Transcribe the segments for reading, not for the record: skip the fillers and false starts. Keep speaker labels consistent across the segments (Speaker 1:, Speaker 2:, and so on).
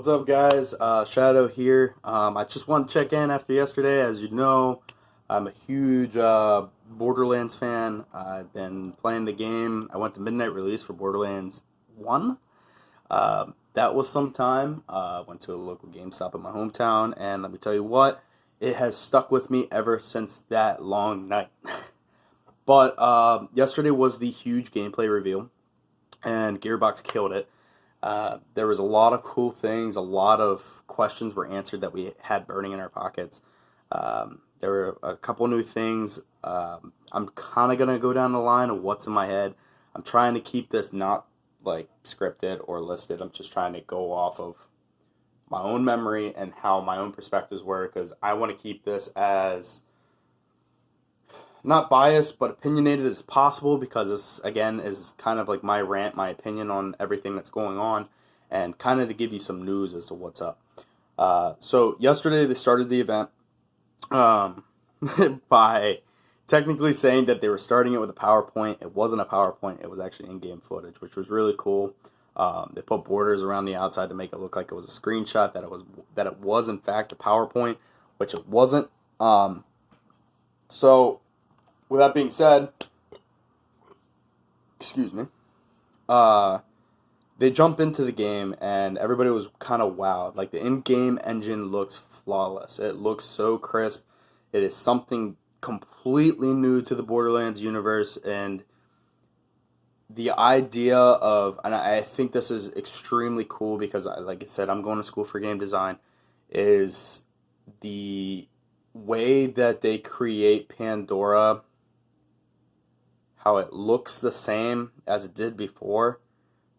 Speaker 1: What's up, guys? Shadow here. I just want to check in after yesterday. As you know, I'm a huge Borderlands fan. I've been playing the game. I went to midnight release for Borderlands 1. That was some time. Went to a local GameStop in my hometown, and let me tell you what, it has stuck with me ever since that long night. But yesterday was the huge gameplay reveal, and Gearbox killed it. There was a lot of cool things. A lot of questions were answered that we had burning in our pockets. There were a couple new things. I'm kind of gonna go down the line of what's in my head. I'm trying to keep this not like scripted or listed. I'm just trying to go off of my own memory and how my own perspectives were, because I want to keep this as not biased but opinionated as possible, because this again is kind of like my rant, my opinion on everything that's going on, and kind of to give you some news as to what's up. So yesterday they started the event um, by technically saying that they were starting it with a PowerPoint. It wasn't a PowerPoint, it was actually in-game footage, which was really cool. They put borders around the outside to make it look like it was a screenshot, that it was in fact a PowerPoint, which it wasn't. So with that being said, excuse me, they jump into the game and everybody was kind of wowed. Like, the in-game engine looks flawless. It looks so crisp. It is something completely new to the Borderlands universe, and the idea of, and I think this is extremely cool because, like I said, I'm going to school for game design, is the way that they create Pandora, how it looks the same as it did before,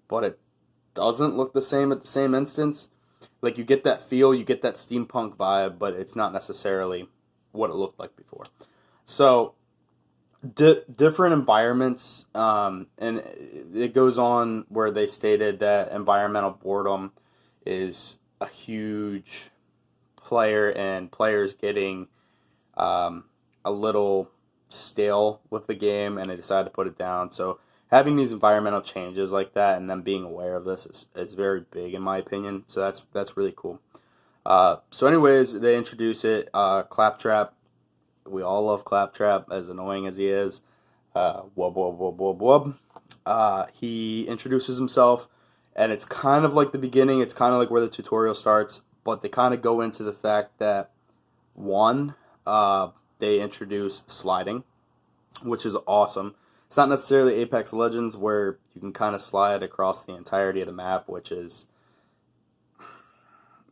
Speaker 1: but it doesn't look the same at the same instance. Like, you get that feel, you get that steampunk vibe, but it's not necessarily what it looked like before. So, different environments, and it goes on where they stated that environmental boredom is a huge player, and players getting a little stale with the game, and they decided to put it down. So having these environmental changes like that and them being aware of this is very big in my opinion. So that's really cool. So anyways, they introduce it. Claptrap, we all love Claptrap, as annoying as he is. Wub wub wub wub wub. He introduces himself, and it's kind of like the beginning. It's kind of like where the tutorial starts, but they kind of go into the fact that one, they introduce sliding, which is awesome. It's not necessarily Apex Legends where you can kind of slide across the entirety of the map, which is,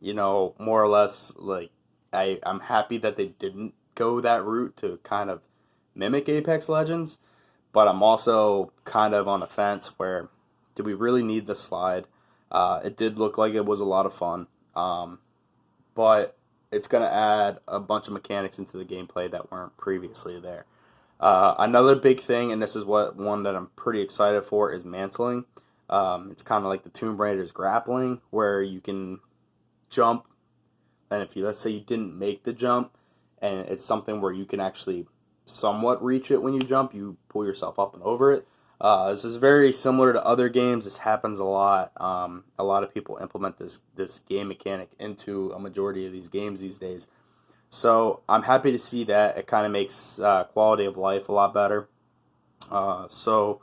Speaker 1: more or less like, I'm happy that they didn't go that route to kind of mimic Apex Legends, but I'm also kind of on the fence where, do we really need the slide? It did look like it was a lot of fun, but it's going to add a bunch of mechanics into the gameplay that weren't previously there. Another big thing, and this is one that I'm pretty excited for, is mantling. It's kind of like the Tomb Raider's grappling, where you can jump, and if let's say you didn't make the jump, and it's something where you can actually somewhat reach it when you jump, you pull yourself up and over it. This is very similar to other games. This happens a lot. A lot of people implement this game mechanic into a majority of these games these days. So I'm happy to see that. It kind of makes quality of life a lot better. So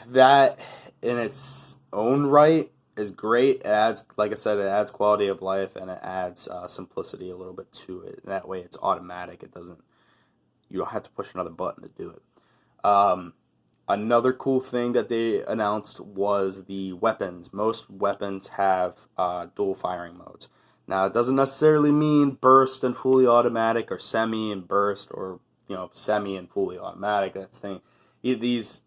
Speaker 1: that in its own right is great. It adds, like I said, it adds quality of life, and it adds simplicity a little bit to it. And that way it's automatic. You don't have to push another button to do it. Another cool thing that they announced was the weapons. Most weapons have dual firing modes. Now, it doesn't necessarily mean burst and fully automatic, or semi and burst, or semi and fully automatic. That thing. These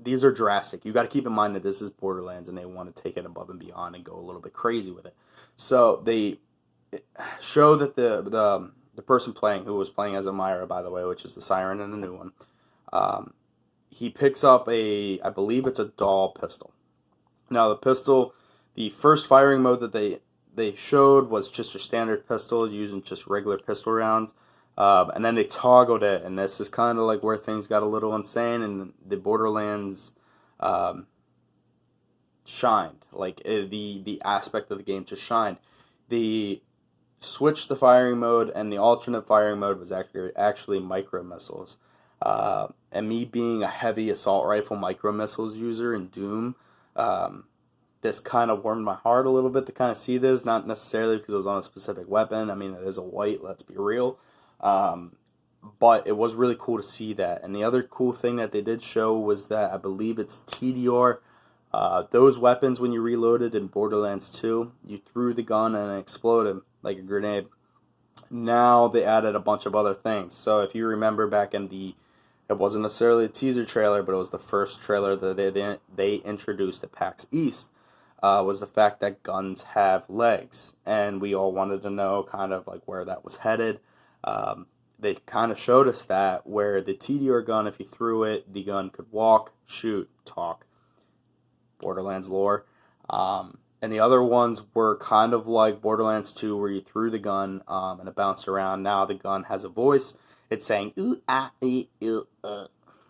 Speaker 1: are drastic. You got to keep in mind that this is Borderlands, and they want to take it above and beyond and go a little bit crazy with it. So they show that the person playing, who was playing as Amira, by the way, which is the Siren in the new one, he picks up I believe it's a doll pistol. Now, the pistol, the first firing mode that they showed was just a standard pistol using just regular pistol rounds. And then they toggled it, and this is kind of like where things got a little insane, and the Borderlands shined. Like the aspect of the game just shined. The switch the firing mode and the alternate firing mode was actually micro missiles. And me being a heavy assault rifle micro missiles user in Doom, um, this kind of warmed my heart a little bit to kind of see this. Not necessarily because it was on a specific weapon. I mean, it is a white. Let's be real. Um, but it was really cool to see that. And the other cool thing that they did show was that I believe it's TDR. Those weapons, when you reloaded in Borderlands 2, you threw the gun and it exploded like a grenade. Now they added a bunch of other things. So if you remember back in it wasn't necessarily a teaser trailer, but it was the first trailer that they introduced at PAX East, was the fact that guns have legs. And we all wanted to know kind of like where that was headed. They kind of showed us that, where the TDR gun, if you threw it, the gun could walk, shoot, talk. Borderlands lore. And the other ones were kind of like Borderlands 2, where you threw the gun and it bounced around. Now the gun has a voice. It's saying ooh ah ee, ooh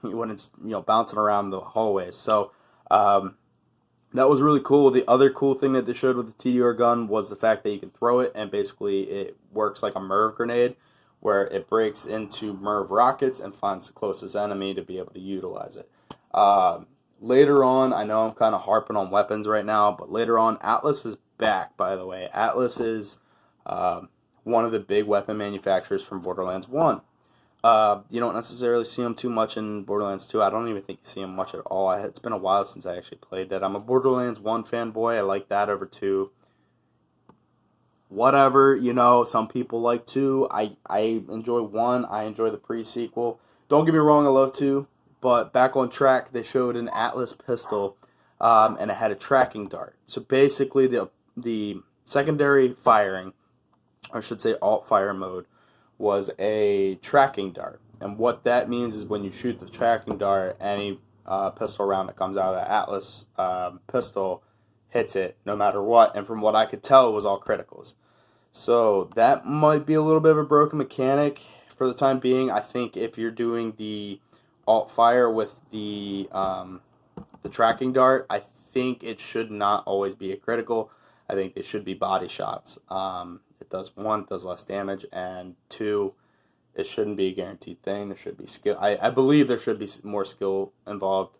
Speaker 1: when it's bouncing around the hallways. So that was really cool. The other cool thing that they showed with the TDR gun was the fact that you can throw it and basically it works like a MIRV grenade, where it breaks into MIRV rockets and finds the closest enemy to be able to utilize it. Later on, I know I'm kind of harping on weapons right now, but later on, Atlas is back, by the way. Atlas is one of the big weapon manufacturers from Borderlands 1. You don't necessarily see them too much in Borderlands 2. I don't even think you see them much at all. It's been a while since I actually played that. I'm a Borderlands 1 fanboy. I like that over 2. Whatever, some people like 2. I enjoy 1. I enjoy the pre-sequel. Don't get me wrong, I love 2. But back on track, they showed an Atlas pistol, and it had a tracking dart. So basically, the secondary firing, or I should say alt fire mode, was a tracking dart. And what that means is when you shoot the tracking dart, any pistol round that comes out of the Atlas pistol hits it no matter what. And from what I could tell, it was all criticals. So that might be a little bit of a broken mechanic for the time being. I think if you're doing the alt fire with the tracking dart, I think it should not always be a critical. I think they should be body shots. It does, 1, it does less damage, and 2, it shouldn't be a guaranteed thing. There should be skill. I believe there should be more skill involved.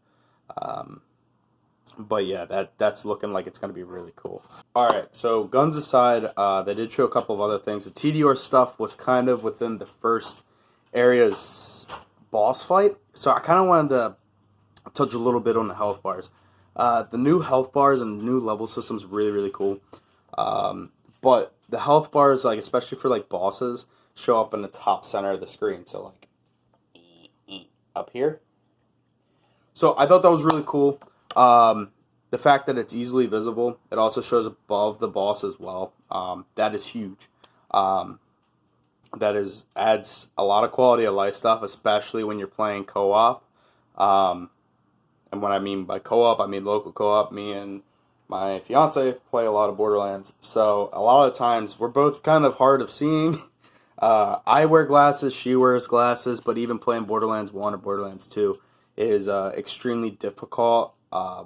Speaker 1: But yeah, that's looking like it's going to be really cool. Alright, so guns aside, they did show a couple of other things. The TDR stuff was kind of within the first area's boss fight, so I kind of wanted to touch a little bit on the health bars. The new health bars and the new level system's really, really cool. But the health bars, like especially for like bosses, show up in the top center of the screen. So like up here. So I thought that was really cool. The fact that it's easily visible. It also shows above the boss as well. That is huge. Adds a lot of quality of life stuff, especially when you're playing co-op. And what I mean by co-op, I mean local co-op. Me and my fiance play a lot of Borderlands, so a lot of times we're both kind of hard of seeing. I wear glasses, she wears glasses, but even playing Borderlands 1 or Borderlands 2 is extremely difficult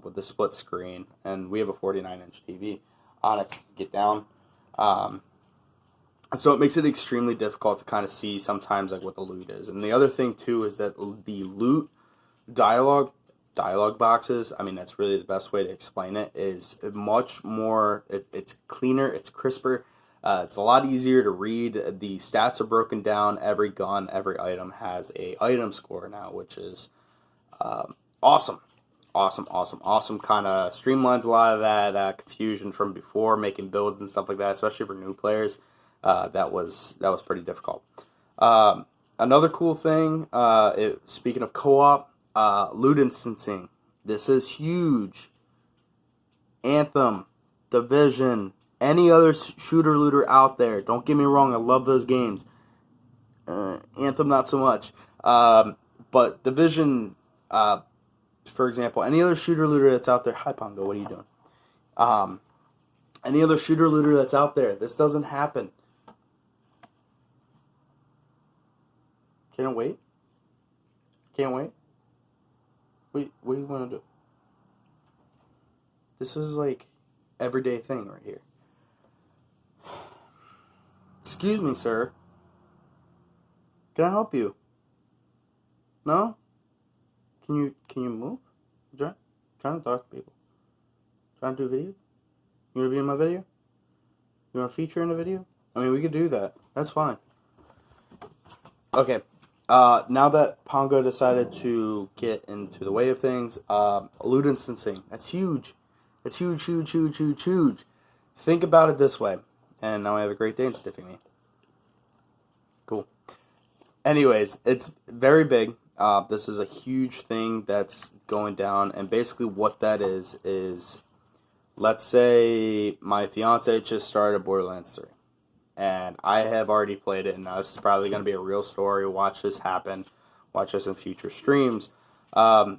Speaker 1: with the split screen, and we have a 49-inch TV on it to get down. So it makes it extremely difficult to kind of see sometimes like what the loot is. And the other thing too is that the loot dialogue boxes, I mean that's really the best way to explain it, is much more, it's cleaner, it's crisper, it's a lot easier to read. The stats are broken down. Every gun, every item has a item score now, which is awesome. Kind of streamlines a lot of that confusion from before, making builds and stuff like that, especially for new players. That was pretty difficult. Another cool thing, speaking of co-op, loot instancing. This is huge. Anthem, Division, any other shooter looter out there. Don't get me wrong, I love those games. Anthem, not so much. But Division, for example, any other shooter looter that's out there. Hi, Pongo, what are you doing? Any other shooter looter that's out there. This doesn't happen. Can't wait. What do you want to do? This is like everyday thing right here. Excuse me, sir. Can I help you? No? Can you move? Trying to talk to people. Trying to do video? You want to be in my video? You want to feature in the video? I mean, we could do that. That's fine. Okay. Now that Pongo decided to get into the way of things, loot instancing. That's huge. That's huge, huge, huge, huge, huge. Think about it this way. And now I have a Great Dane sniffing me. Cool. Anyways, it's very big. This is a huge thing that's going down. And basically what that is, let's say my fiance just started Borderlands 3. And I have already played it, and now this is probably going to be a real story. Watch this happen. Watch this in future streams. But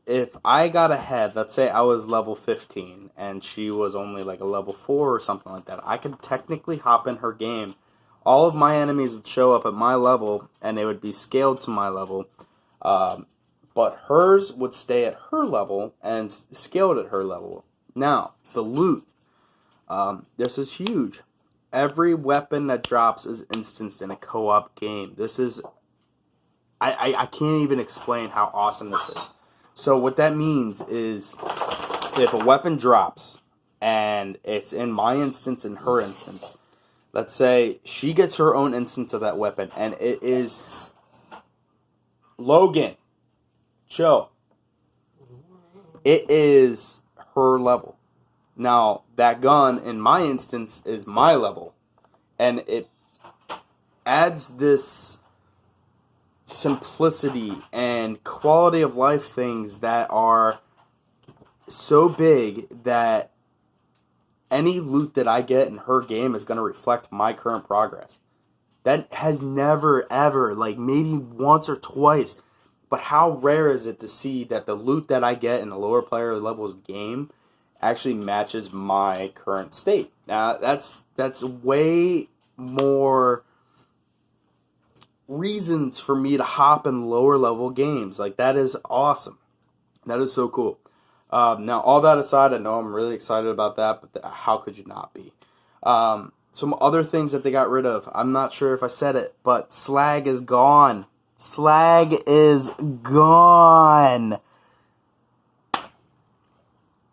Speaker 1: if I got ahead, let's say I was level 15, and she was only like a level 4 or something like that, I could technically hop in her game. All of my enemies would show up at my level, and they would be scaled to my level. But hers would stay at her level and scaled at her level. Now, the loot. This is huge. Every weapon that drops is instanced in a co-op game. This is... I can't even explain how awesome this is. So what that means is if a weapon drops and it's in my instance and her instance, let's say she gets her own instance of that weapon and it is... Logan, chill. It is her level. Now, that gun, in my instance, is my level. And it adds this simplicity and quality of life things that are so big that any loot that I get in her game is going to reflect my current progress. That has never, ever, like maybe once or twice, but how rare is it to see that the loot that I get in a lower player level's game actually matches my current state. Now, that's way more reasons for me to hop in lower level games. Like, that is awesome. That is so cool. Now, all that aside, I know I'm really excited about that, but how could you not be? Some other things that they got rid of. I'm not sure if I said it, but slag is gone. Slag is gone.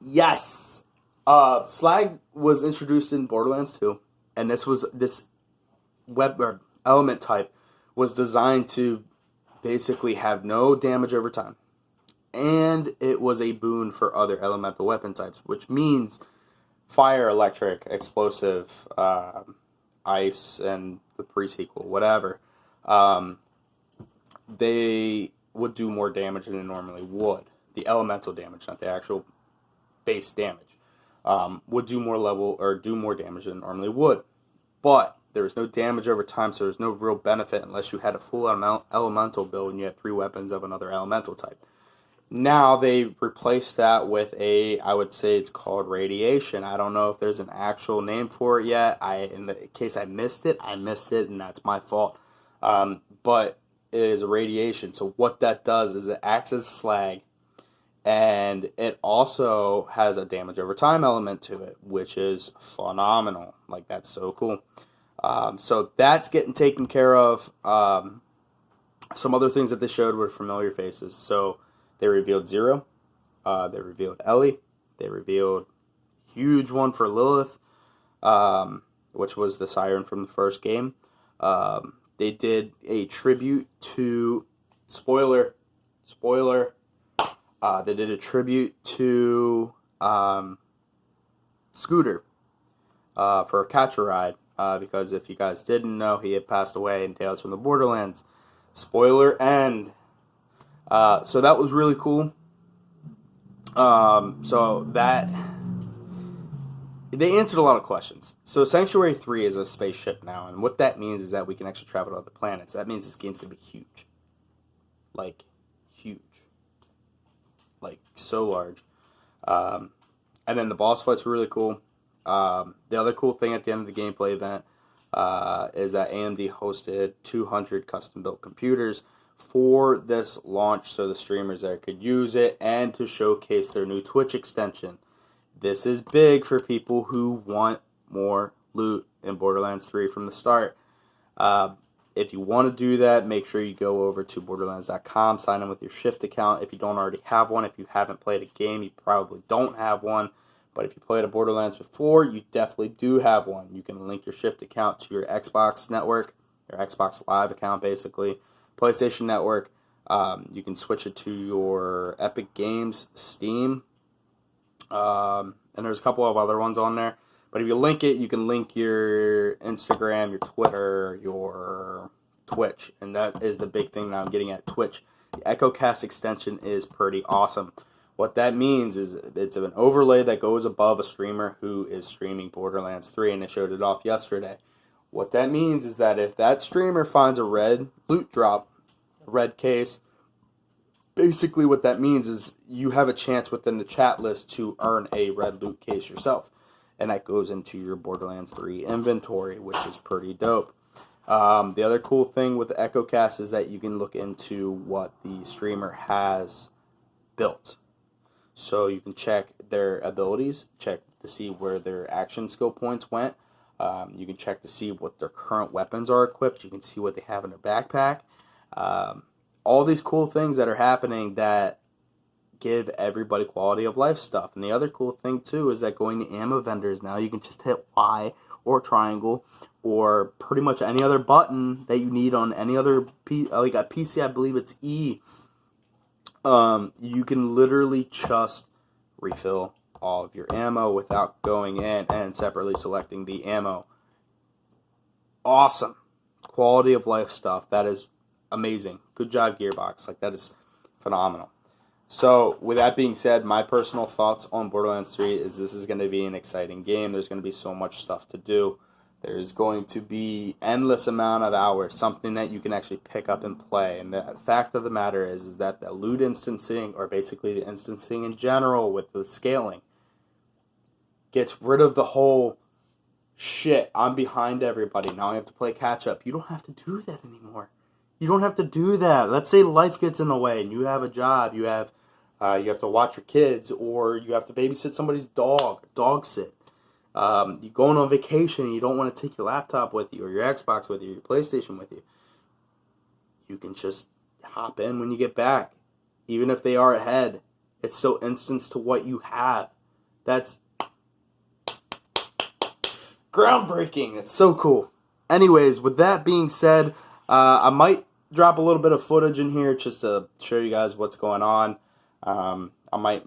Speaker 1: Yes. Slag was introduced in Borderlands 2, and this web or element type was designed to basically have no damage over time. And it was a boon for other elemental weapon types, which means fire, electric, explosive, ice, and the pre-sequel, whatever. They would do more damage than they normally would. The elemental damage, not the actual base damage, would do more damage than it normally would. But there was no damage over time, so there's no real benefit unless you had a full elemental build and you had 3 weapons of another elemental type. Now they replaced that with I would say it's called radiation. I don't know if there's an actual name for it yet. In the case I missed it, and that's my fault. But it is a radiation. So what that does is it acts as slag, and it also has a damage over time element to it, which is phenomenal. Like, that's so cool. So that's getting taken care of. Some other things that they showed were familiar faces. So they revealed Zero. They revealed Ellie. They revealed a huge one for Lilith, which was the siren from the first game. They did a tribute to... Spoiler. They did a tribute to Scooter for a Catch a Ride. Because if you guys didn't know, he had passed away in Tales from the Borderlands. Spoiler end. So that was really cool. So that... They answered a lot of questions. So Sanctuary 3 is a spaceship now, and what that means is that we can actually travel to other planets. That means this game's going to be huge. Like, huge. Like, so large. And then the boss fights were really cool. The other cool thing at the end of the gameplay event is that AMD hosted 200 custom-built computers for this launch so the streamers there could use it and to showcase their new Twitch extension. This is big for people who want more loot in Borderlands 3 from the start. If you want to do that, make sure you go over to Borderlands.com, sign in with your Shift account if you don't already have one. If you haven't played a game, you probably don't have one. But if you played a Borderlands before, you definitely do have one. You can link your Shift account to your Xbox network, your Xbox Live account basically, PlayStation Network. You can switch it to your Epic Games, Steam, and there's a couple of other ones on there. But if you link it, you can link your Instagram, your Twitter, your Twitch. And that is the big thing that I'm getting at, Twitch. The EchoCast extension is pretty awesome. What that means is it's an overlay that goes above a streamer who is streaming Borderlands 3, and they showed it off yesterday. What that means is that if that streamer finds a red loot drop, a red case, basically what that means is you have a chance within the chat list to earn a red loot case yourself. And that goes into your Borderlands 3 inventory, which is pretty dope. The other cool thing with the EchoCast is that you can look into what the streamer has built. So you can check their abilities, check to see where their action skill points went. You can check to see what their current weapons are equipped. You can see what they have in their backpack. All these cool things that are happening that give everybody quality of life stuff. And the other cool thing too is that going to ammo vendors now, you can just hit Y or triangle or pretty much any other button that you need on any other like a PC, I believe it's E. You can literally just refill all of your ammo without going in and separately selecting the ammo. Awesome quality of life stuff. That is amazing. Good job, Gearbox. Like, that is phenomenal. So, with that being said, my personal thoughts on Borderlands 3 is this is going to be an exciting game. There's going to be so much stuff to do. There's going to be endless amount of hours, something that you can actually pick up and play. And the fact of the matter is that the loot instancing, or basically the instancing in general with the scaling, gets rid of the whole, shit, I'm behind everybody, now I have to play catch up. You don't have to do that anymore. You don't have to do that. Let's say life gets in the way and you have a job, you have to watch your kids, or you have to babysit somebody's dog sit. You're going on vacation and you don't want to take your laptop with you, or your Xbox with you, your PlayStation with you. You can just hop in when you get back. Even if they are ahead, it's still instanced to what you have. That's groundbreaking. It's so cool. Anyways, with that being said, I might drop a little bit of footage in here just to show you guys what's going on. I might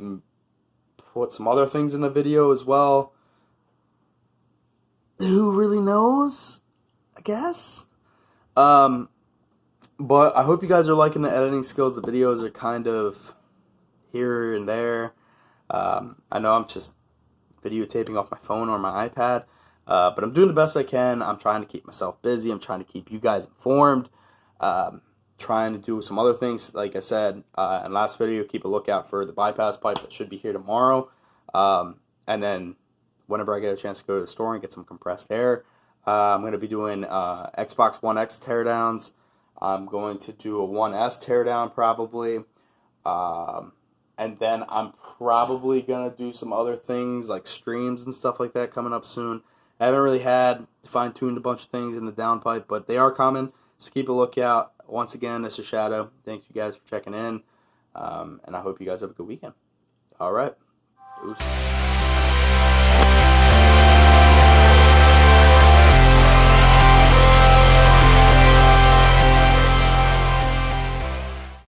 Speaker 1: put some other things in the video as well. Who really knows? I guess. But I hope you guys are liking the editing skills. The videos are kind of here and there. I know I'm just videotaping off my phone or my iPad. But I'm doing the best I can. I'm trying to keep myself busy. I'm trying to keep you guys informed. Trying to do some other things. Like I said in last video, keep a lookout for the bypass pipe that should be here tomorrow. And then whenever I get a chance to go to the store and get some compressed air, I'm going to be doing Xbox One X teardowns. I'm going to do a One S teardown probably. And then I'm probably going to do some other things like streams and stuff like that coming up soon. I haven't really had fine-tuned a bunch of things in the downpipe, but they are coming, so keep a lookout. Once again, this is Shadow. Thank you guys for checking in, and I hope you guys have a good weekend. All right. Oops.